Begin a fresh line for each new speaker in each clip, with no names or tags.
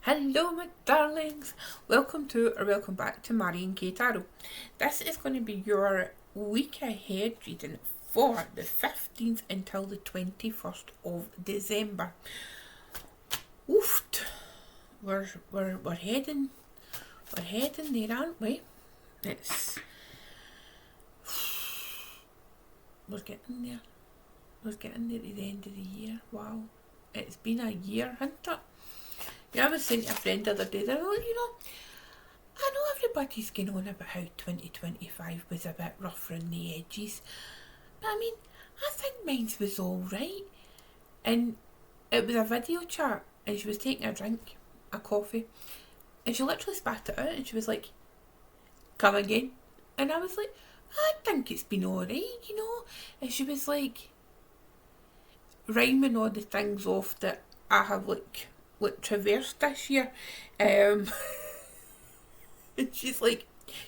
Hello my darlings, welcome back to Marion K Tarot. This is going to be your week ahead reading for the 15th until the 21st of December. Oofed. We're heading there, aren't we? We're getting there. We're getting there at the end of the year. Wow. It's been a year, hasn't it? I was saying to a friend the other day that, I know everybody's going on about how 2025 was a bit rougher on the edges. But I think mine was alright. And it was a video chat and she was taking a drink, a coffee, and she literally spat it out and she was like, come again. And I was like, I think it's been alright, And she was like, rhyming all the things off that I have like traversed this year, and she's like,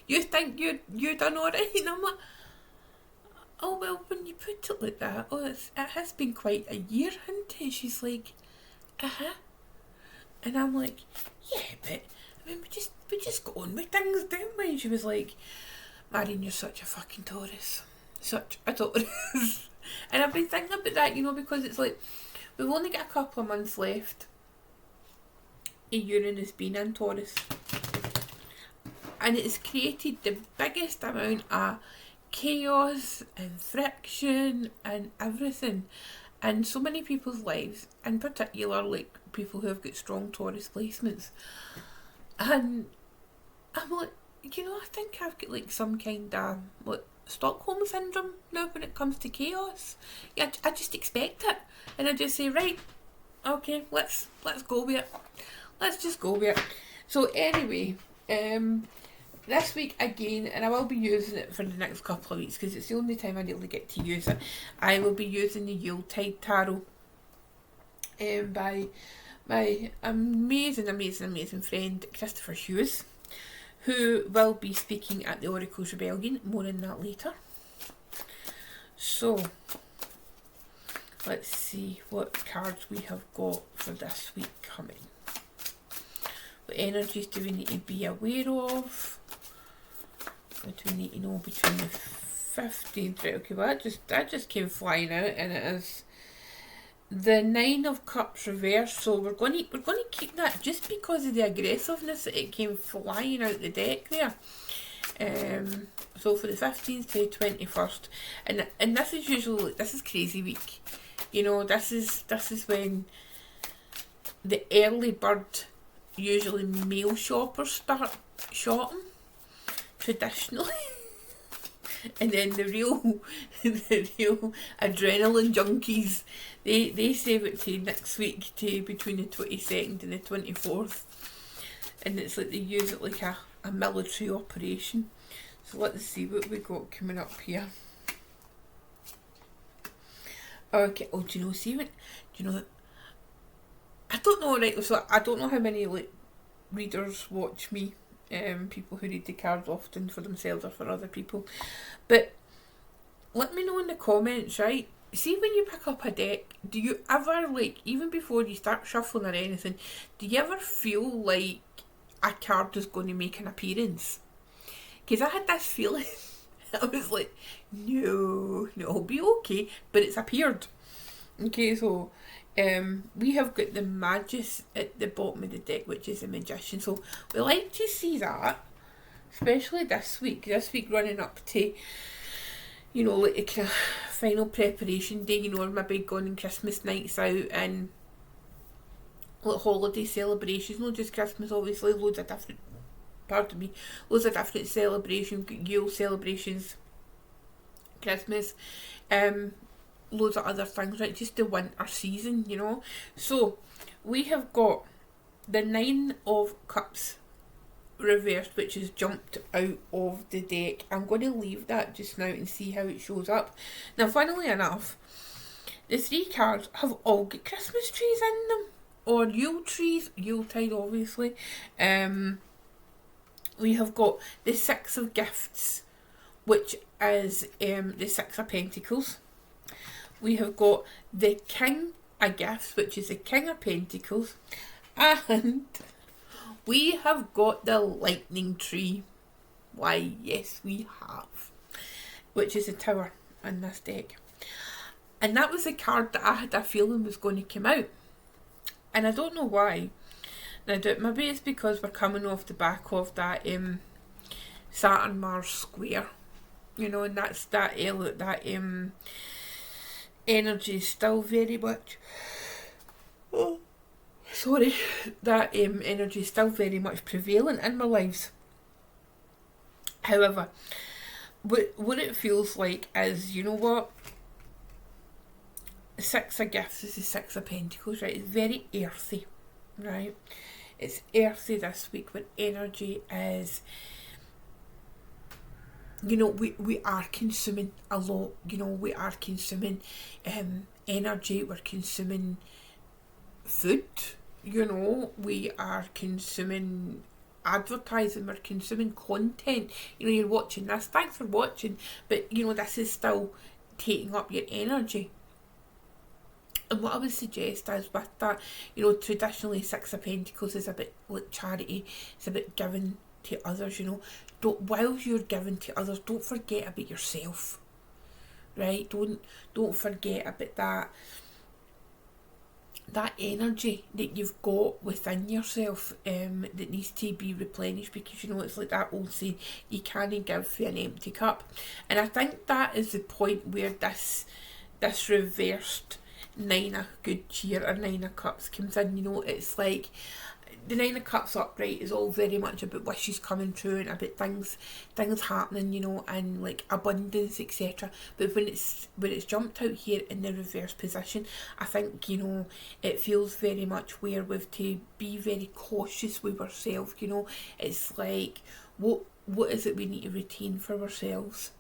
you think you done alright? And I'm like, oh well, when you put it like that, it has been quite a year, hasn't it? She's like, and I'm like, yeah, but we just go on with things, don't we? And she was like, Marion, you're such a fucking Taurus, such a Taurus. And I've been thinking about that, because it's like, we've only got a couple of months left. Uranus being in Taurus, and it's created the biggest amount of chaos and friction and everything in so many people's lives, in particular like people who have got strong Taurus placements. And I'm like, I think I've got like some kind of like Stockholm syndrome now when it comes to chaos. Yeah, I just expect it, and I just say, right, okay, let's go with it. Let's just go with it. So anyway, this week again, and I will be using it for the next couple of weeks because it's the only time I really get to use it, I will be using the Yuletide Tarot by my amazing friend Kristoffer Hughes, who will be speaking at the Oracle's Rebellion. More on that later. So, let's see what cards we have got for this week coming. What energies do we need to be aware of? What do we need to know between the 15th? Right, okay, well that just came flying out, and it is the 9 of Cups reversed. So we're going to keep that just because of the aggressiveness that it came flying out the deck there. So for the 15th to the 21st, and this is usually, this is crazy week. This is when the early bird, usually male shoppers, start shopping traditionally. And then the real adrenaline junkies, they save it to next week, to between the 22nd and the 24th. And it's like they use it like a military operation. So let's see what we got coming up here. Okay, do you know, I don't know, right, so I don't know how many like readers watch me, people who read the cards often for themselves or for other people, but let me know in the comments, right? See, when you pick up a deck, do you ever, like, even before you start shuffling or anything, do you ever feel like a card is going to make an appearance? Because I had this feeling. I was like, no, it'll be okay, but it's appeared. Okay, so we have got the Magus at the bottom of the deck, which is a Magician. So we like to see that, especially this week. This week running up to, like a kind of final preparation day, or maybe going on Christmas nights out and like holiday celebrations, not just Christmas, obviously, loads of different celebrations, Yule celebrations, Christmas, loads of other things, right? Just the winter season, So we have got the 9 of Cups reversed, which has jumped out of the deck. I'm going to leave that just now and see how it shows up. Now, funnily enough, the 3 cards have all got Christmas trees in them, or Yule trees, Yuletide obviously. We have got the 6 of Gifts, which is the 6 of Pentacles. We have got the King of Gifts, which is the King of Pentacles, and We have got the lightning tree. Why, yes, we have. Which is a tower in this deck. And that was the card that I had a feeling was going to come out. And I don't know why. Now, maybe it's because we're coming off the back of that Saturn-Mars square. And that's that energy is still very much... Oh, sorry. That energy is still very much prevalent in my lives. However, what it feels like is, you know what? Six of Gifts is the Six of Pentacles, right? It's very earthy, right? It's earthy this week, but energy is, we are consuming a lot. We are consuming energy, we're consuming food, we are consuming advertising, we're consuming content. You're watching this, thanks for watching, but this is still taking up your energy. And what I would suggest is with that, traditionally Six of Pentacles is a bit like charity. It's a bit giving to others, while you're giving to others, don't forget about yourself, right? Don't forget about that energy that you've got within yourself that needs to be replenished, because it's like that old saying, you can't give for an empty cup. And I think that is the point where this reversed Nine of Good Cheer or Nine of Cups comes in. It's like the Nine of Cups upright is all very much about wishes coming true and about things happening, and like abundance, etc. But when it's jumped out here in the reverse position, I think it feels very much where we've to be very cautious with ourselves. It's like what is it we need to retain for ourselves?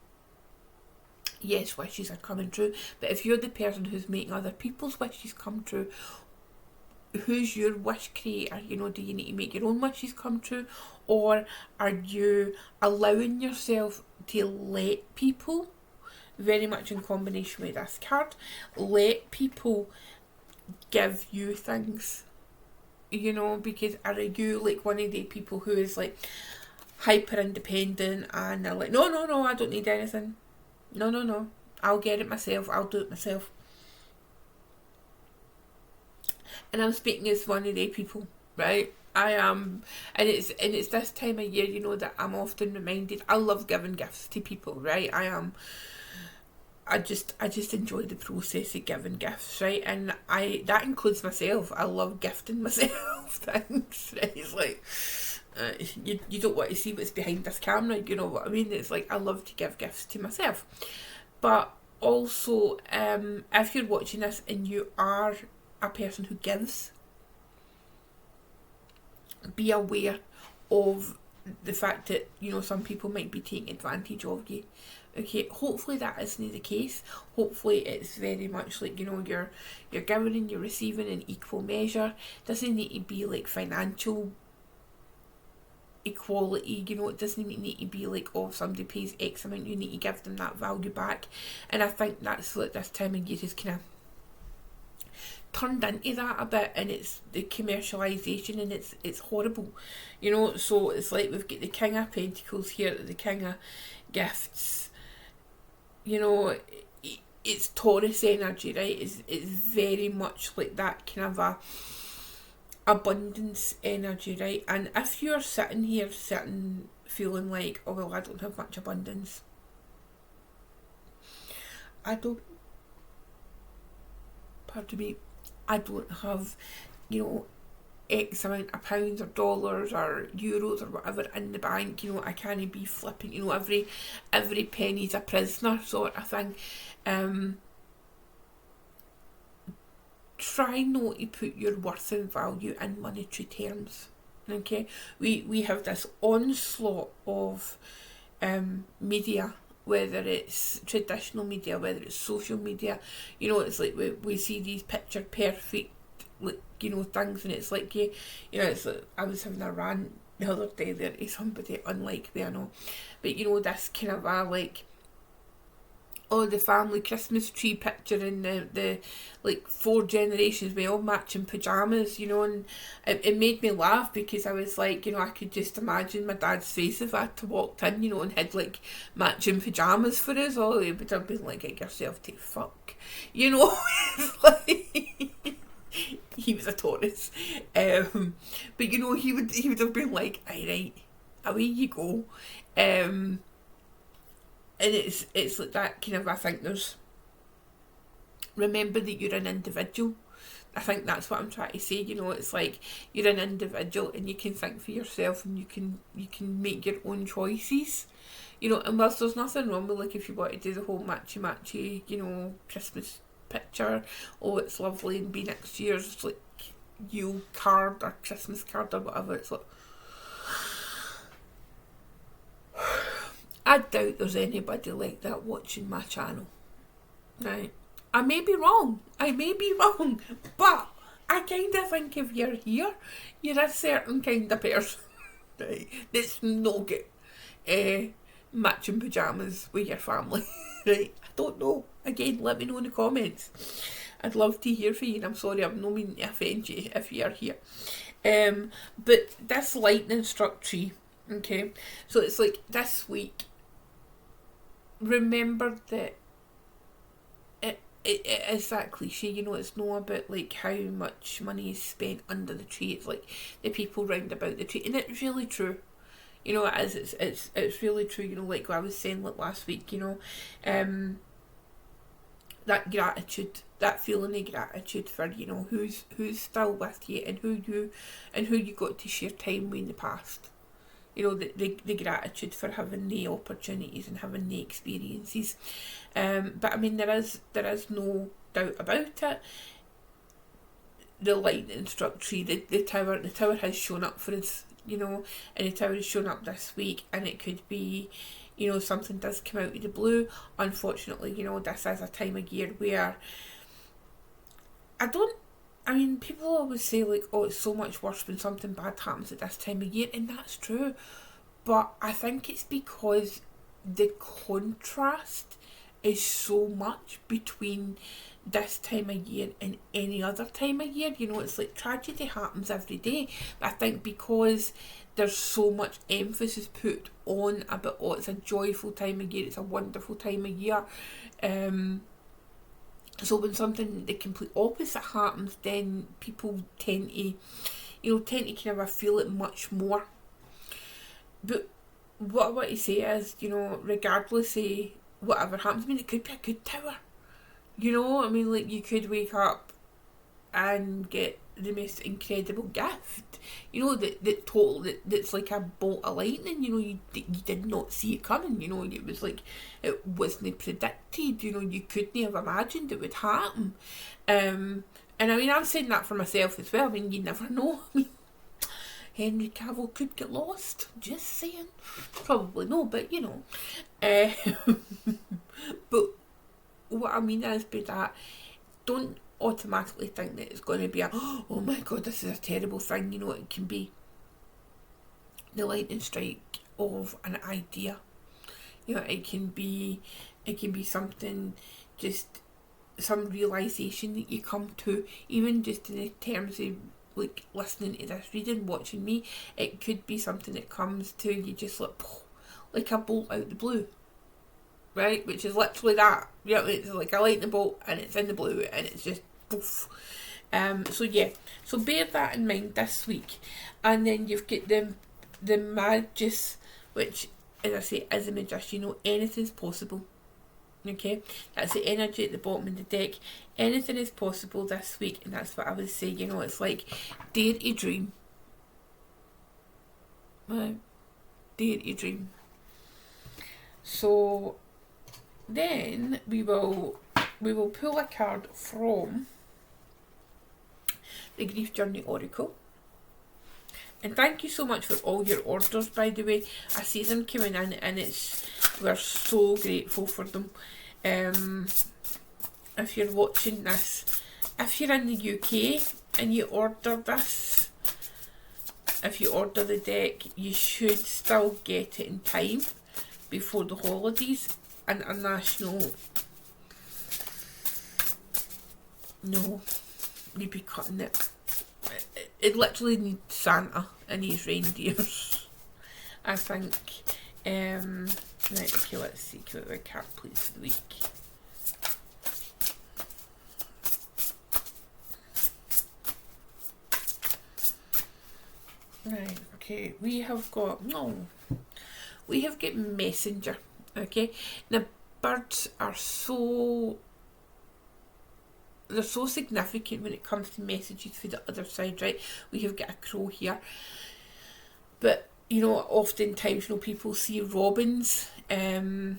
Yes, wishes are coming true, but if you're the person who's making other people's wishes come true, who's your wish creator? Do you need to make your own wishes come true, or are you allowing yourself to let people, very much in combination with this card, let people give you things? Because are you like one of the people who is like hyper independent and they're like, no, I don't need anything. No, I'll get it myself, I'll do it myself. And I'm speaking as one of the people, right? I am, and it's this time of year, that I'm often reminded, I love giving gifts to people, right? I just enjoy the process of giving gifts, right? And that includes myself. I love gifting myself things, right? It's like, you don't want to see what's behind this camera, you know what I mean? It's like I love to give gifts to myself. But also, if you're watching this and you are a person who gives, be aware of the fact that some people might be taking advantage of you. Okay, hopefully that isn't the case. Hopefully it's very much like you're giving and you're receiving in equal measure. Doesn't need to be like financial equality, it doesn't need to be like, oh, if somebody pays X amount, you need to give them that value back. And I think that's like this time of year is kind of turned into that a bit, and it's the commercialisation, and it's horrible, so it's like we've got the King of Pentacles here, the King of Gifts, it's Taurus energy, right? It's very much like that kind of a abundance energy, right? And if you're sitting here feeling like, oh well, I don't have much abundance, I don't have X amount of pounds or dollars or euros or whatever in the bank, I can't be flipping, every penny's a prisoner sort of thing. Try not to put your worth and value in monetary terms. Okay, we have this onslaught of media, whether it's traditional media, whether it's social media, it's like we see these picture perfect things, and it's like it's like, I was having a rant the other day there to somebody, unlike me, I know, but this kind of a like oh, the family Christmas tree picture and the like 4 generations with all matching pyjamas, you know, and it made me laugh because I was like, you know, I could just imagine my dad's face if I had to walked in, you know, and had like matching pyjamas for us all. He would have been like, get yourself to fuck, you know. It's like he was a Taurus, but you know, he would have been like, aye, right, away you go. And it's like that kind of, I think there's, remember that you're an individual. I think that's what I'm trying to say, you know, it's like you're an individual and you can think for yourself and you can make your own choices, you know, and whilst there's nothing wrong with, like, if you want to do the whole matchy, you know, Christmas picture, oh, it's lovely, and be next year's, like, Yule card or Christmas card or whatever, it's like, I doubt there's anybody like that watching my channel. Right? I may be wrong, but I kind of think if you're here, you're a certain kind of person, right? That's no good. Matching pyjamas with your family, right? I don't know. Again, let me know in the comments. I'd love to hear from you, and I'm sorry, I'm no meaning to offend you if you're here. But this lightning struck tree, okay? So it's like this week, remember that it is that cliche, you know, it's not about like how much money is spent under the tree, it's like the people round about the tree, and it's really true, you know, it is, it's really true, you know, like what I was saying like last week, you know, that gratitude, that feeling of gratitude for, you know, who's still with you and who you got to share time with in the past. You know, the gratitude for having the opportunities and having the experiences. But I mean, there is no doubt about it. The lightning struck tree, the tower has shown up for us, you know, and the tower has shown up this week, and it could be, you know, something does come out of the blue. Unfortunately, you know, this is a time of year where I mean, people always say, like, oh, it's so much worse when something bad happens at this time of year, and that's true. But I think it's because the contrast is so much between this time of year and any other time of year. You know, it's like tragedy happens every day. But I think because there's so much emphasis put on about, oh, it's a joyful time of year, it's a wonderful time of year. So when something the complete opposite happens, then people tend to kind of feel it much more. But what I want to say is, you know, regardless of whatever happens, I mean, it could be a good tower. You know, I mean, like, you could wake up and get the most incredible gift, you know, that's like a bolt of lightning, you know, you did not see it coming, you know, it was like, it wasn't predicted, you know, you couldn't have imagined it would happen. And I mean, I'm saying that for myself as well. I mean, you never know. I mean, Henry Cavill could get lost, just saying. Probably no, but you know. But what I mean is by that, don't automatically think that it's going to be a, oh my god, this is a terrible thing. You know, it can be the lightning strike of an idea. You know, it can be something, just some realisation that you come to, even just in the terms of like listening to this, reading, watching me. It could be something that comes to you just like a bolt out the blue, right? Which is literally that. You know, it's like a lightning bolt and it's in the blue and it's just poof. So yeah, so bear that in mind this week. And then you've got the Magus, which, as I say, is a magician. You know, anything's possible. Okay, that's the energy at the bottom of the deck. Anything is possible this week, and that's what I would say. You know, it's like dare to dream. Dare to dream. So then we will pull a card from the Grief Journey Oracle. And thank you so much for all your orders, by the way. I see them coming in and we're so grateful for them. If you're watching this, if you're in the UK and you order this, if you order the deck, you should still get it in time before the holidays. International No, you'd be cutting it. It literally needs Santa and his reindeers, I think. Right, okay, let's see what our card plays for the week. Right, okay, we have got messenger. Okay, now birds are they're so significant when it comes to messages for the other side, right? We have got a crow here, but you know, oftentimes, you know, people see robins as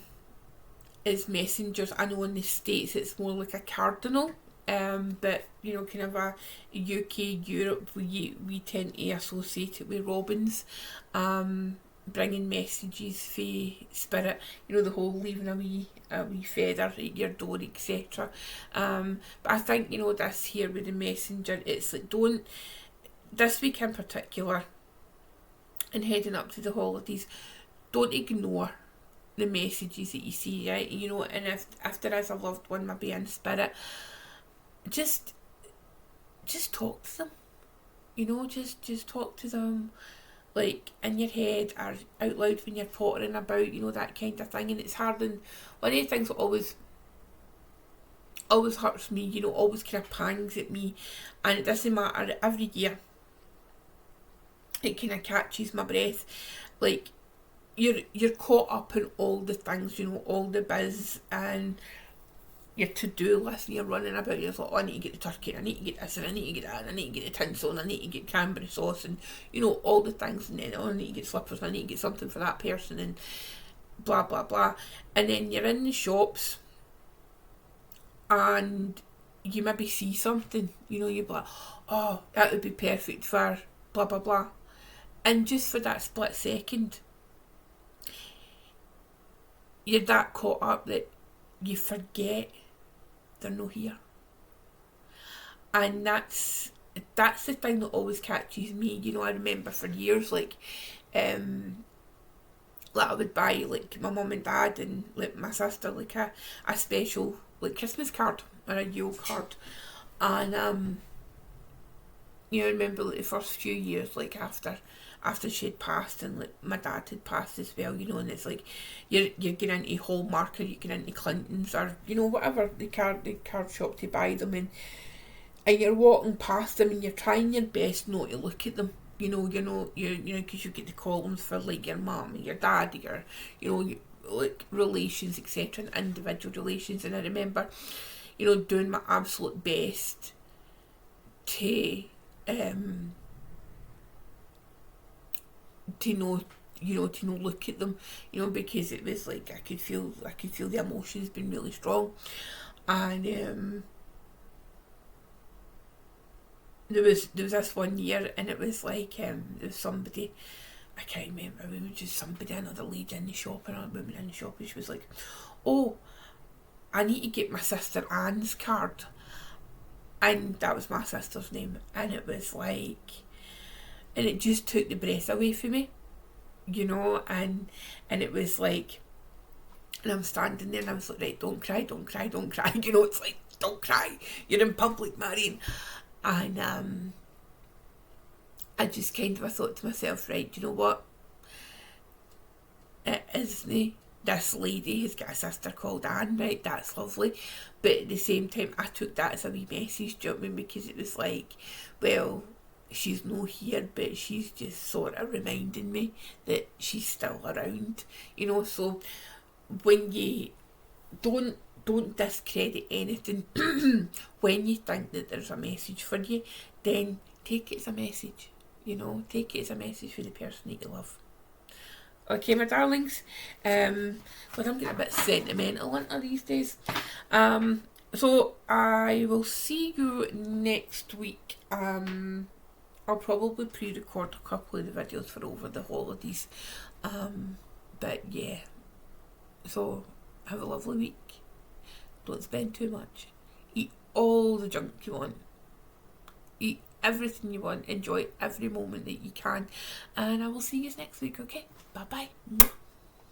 messengers. I know in the States it's more like a cardinal, but you know, kind of a UK, Europe, we tend to associate it with robins, bringing messages for spirit. You know, the whole leaving a wee feather at your door, etc. But I think, you know, this here with the messenger, it's like, don't, this week in particular, and heading up to the holidays, don't ignore the messages that you see, right? You know, and if there is a loved one maybe in spirit, just talk to them. You know, just talk to them, like in your head or out loud when you're pottering about, you know, that kind of thing. And it's hard, and one of the things that always hurts me, you know, always kind of pangs at me, and it doesn't matter, every year it kind of catches my breath, like you're caught up in all the things, you know, all the biz and your to-do list, and you're running about, you're like, oh, I need to get the turkey, I need to get this, and I need to get that, and I need to get the tinsel, and I need to get cranberry sauce, and you know, all the things, and then, oh, I need to get slippers, and I need to get something for that person, and blah blah blah. And then you're in the shops and you maybe see something, you know, you're like, oh, that would be perfect for blah blah blah, and just for that split second you're that caught up that you forget they're not here. And that's the thing that always catches me. You know, I remember for years, like I would buy, like, my mum and dad and like my sister, like a special like Christmas card or a Yule card, and you know, I remember like the first few years, like after she had passed, and like my dad had passed as well, you know, and it's like you're getting into Hallmark, or you're getting into Clinton's, or you know, whatever the card shop to buy them in, and you're walking past them and you're trying your best not to look at them, you know, because you get the columns for like your mum and your dad, your, you know, like relations, etc., and individual relations. And I remember, you know, doing my absolute best to not, you know, to not look at them, you know, because it was like I could feel the emotions being really strong. And there was this one year, and it was like there was somebody, I can't remember, it was just somebody, another lady in the shop, and another woman in the shop, and she was like, oh, I need to get my sister Anne's card. And that was my sister's name, and it was like, and it just took the breath away from me, you know, and it was like, and I'm standing there and I was like, right, don't cry, you know, it's like, don't cry, you're in public, Marion. And I just kind of, I thought to myself, right, you know what, it isn't, this lady has got a sister called Anne, right, that's lovely, but at the same time I took that as a wee message, do you know what I mean, because it was like, well, she's no here, but she's just sort of reminding me that she's still around, you know. So when you don't discredit anything, when you think that there's a message for you, then take it as a message, you know, take it as a message for the person that you love. Okay, my darlings, well, I'm getting a bit sentimental, aren't I, these days? So I will see you next week. I'll probably pre-record a couple of the videos for over the holidays, but yeah, so have a lovely week. Don't spend too much. Eat all the junk you want. Eat everything you want. Enjoy every moment that you can, and I will see you next week. Okay, bye bye.